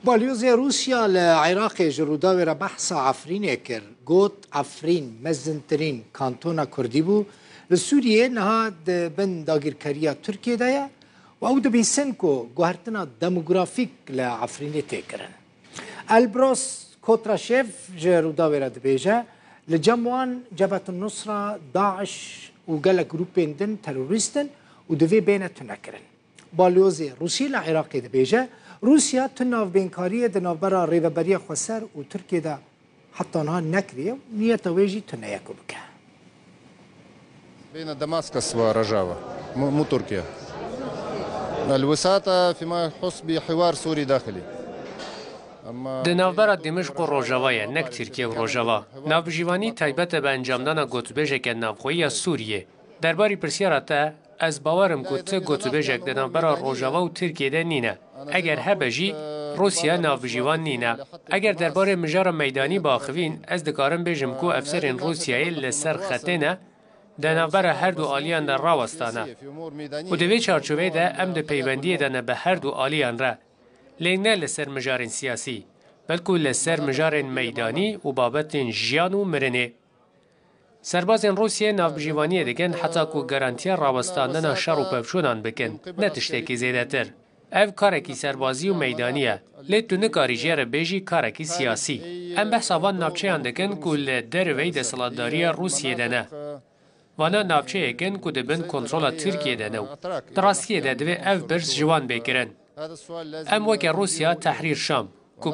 باليوزي روسيا لعراق جروداوي بحث عفرين كر قوت عفرين مزنترين كانتونا كرديبو لسوريا نها بن داغير كاريا تركيا دايا و دو بيسنكو قوهرتنا ديموغرافيك لعفرين تيكرن البروس كوتراشيف جروداوي دبيجا لجموان جبهة النصرة داعش وقال جروبين دن تيروريستن ودوي بين تنكرن باليوزي روسيا لعراق دبيجا روسيا تناف بينكارية دناف برا ريفبرية خسر و تركيا دا حتى نها نكرية نية ويجي تنايكو بك بين دمشق ورجاوة مو تركيا الوساطة فيما يخص بحوار سوري داخلي دناوبرا دمشق و روژاوایه نک ترکیه و روژاوا ناوبجیوانی تایبت به انجامدان گوتوبیجک ناوخویی سوریه درباری پرسیارتا از باورم که ته گوتوبیجک دناوبرا روژاوا و ترکیه ده نینه اگر هبجی روسیا ناوبجیوان نینه اگر درباره مجار میدانی باخوین از دکارم بیجم که افسرین روسیایی لسر خطینه دناوبرا هر دو آلیان در راوستانه و دوی چارچوبه ده ام ده پیوندی دنه به هر دو آلیان را لینه لسر مجارین سیاسی بلکه لسر مجارین میدانی و بابتین جیان و مرنه. سربازین روسیه ناوبجیوانی دکن حتی که گارانتیا راوستاندن شر و پفشونان بکن نتشتکی زیده تر. اف کارکی سربازی و میدانیه لیتو نکاری جیر بیجی کارکی سیاسی. ام بحث آوان نابچه اندکن که لدروی دستلاتداری روسیه دنه. وانا نابچه اکن که دبن کنترول ترکیه دنو. درستیه ددوی اف برز جوان بکرن. ام وک روسیا تحریر شام کو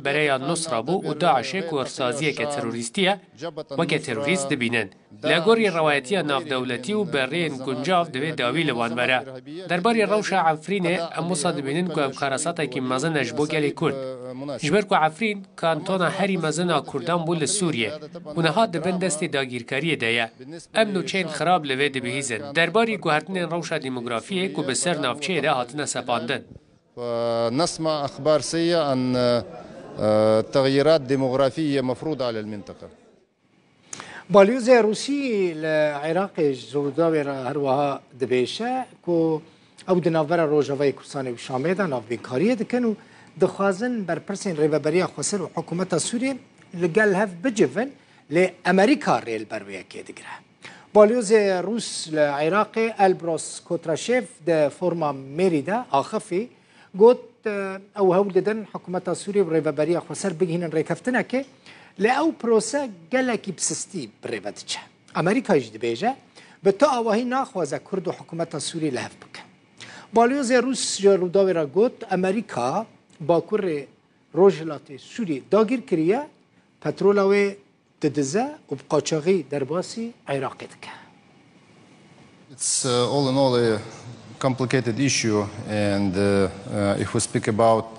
برای نصره بو و داعش کورسازی که تروریستیه وک تروریست دبینن لگوری روایتی ناف دولتی و برین گنجاف دوی داوی لوان بره درباری روش عفرین ام مصاد بینن کو کاراساتا کی مزن اجبو گلی کرد جبر کو عفرین کانتونا هری مزن کردان بول سوریه و نهاد دبن دست داگیرکاری دیه ام نوچین خراب لوی دبیزن درباری کو هرتن روش دموگرافیه کو بسر نافچه ده هاتنه سپاندن ونسمع أخبار سيئة عن تغييرات ديموغرافية مفروضة على المنطقة. باليوزي روسي لعراق جروداوي هروها دبيشة كو أو دنافرا روجاوي كرساني وشامي دا ناف بينكارية دكنو دخازن برپرسين ريفبرية خسر وحكومة سوريا لقال هف بجفن لأمريكا ريل بروية كي دقرها. باليوزي روس لعراق البروس كوتراشيف دا فورما ميريدا آخفي قلت او هولدن حكومة سوريا بريفبرية خسر بجهن ريكفتنا كي لأو بروسا جالكي بسستي بريفتشا أمريكا يجد بيجا بتا وهي ناخوزا كردو حكومة سوريا لهف بك باليوزي روس جروداوي را قلت أمريكا باكور روجلاتي سوريا داغير كريا بترولاوي تدزا وبقاچاغي درباسي عراقي دك. It's all in all a complicated issue and if we speak about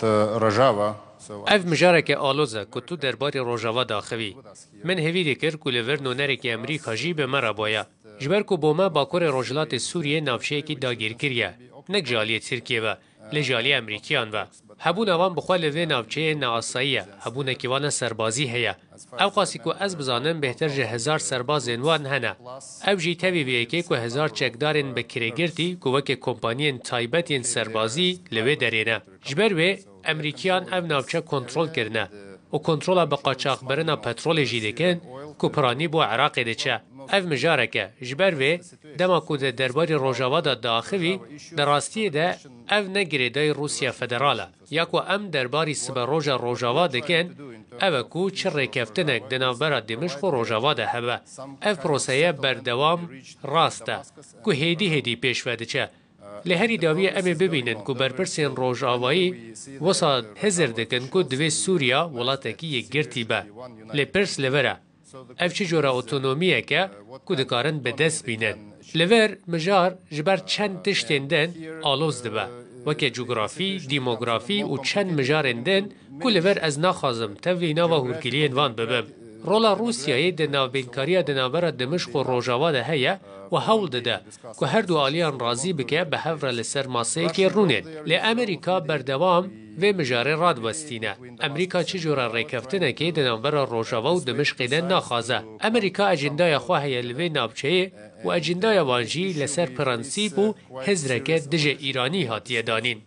Rojava اف مجارك آلوزا كتو درباري روجاوا داخوي من هوي دكر كو لورنو نرك امريكا جي بمرا بايا جبر كو بوما باكور روجلات سوريا نافشه كي داگير كريا نك جاليه تركيا و لجاليه امريكيان و هبون اوان بخوا لوي نافچه ناصايه هبون كيوان سربازي هيا او قاسي كو از بزانن بهتر جه 1000 سرباز وان هنا او جي تبي بيكي كو 1000 چكدارن بكريگرتي كو وك كومپانيين تايبتين سربازي لوي درينه جبر و امريكيان او نافچه کنترل کرنه و کنترل بقاچاق برنا پترول جي دكن كو پراني بو عراق دچه اف مجاركه جبر و دما كو درباري روجاوا دا داخوي دراستی ده اف نگری دای روسیا فدراله یاکو ام درباری سبر روجا روجاوا دکن او کو چر کفتنک دناوبرا دمشق و روجاوا ده هبه اف پروسه بردوام راسته کو هیدی پیش ودچه لهری داوی ام ببینن کو برپرسین روجاوایی وسا هزر دکن کو دوی سوریا ولاتکی گرتی به لپرس لوره اف چه جورا اوتونومیه که کو دکارن به دست بینن لور مجار جبر چند تشتندن آلوز دبه وکه جغرافی، دیموگرافی و چند مجارندن که لور از نخوازم توی ناو هورگیلین وان ببم. رولا روسیای ده ناوبینکاری دنابر دمشق و روجاوا ده هیا و هول ده که هر دو آلیان راضی بکه به هفر لسر ماسه که رونن. لی امریکا بردوام و مجاره راد وستینه. امریکا چه جورا ریکفتنه که دنابر روجاوا و دمشق ده نخوازه. امریکا اجندای خواهی لوی نابچه و اجندای وانجی لسر پرنسیب و هزرکه دژ ایرانی هاتیه دانین.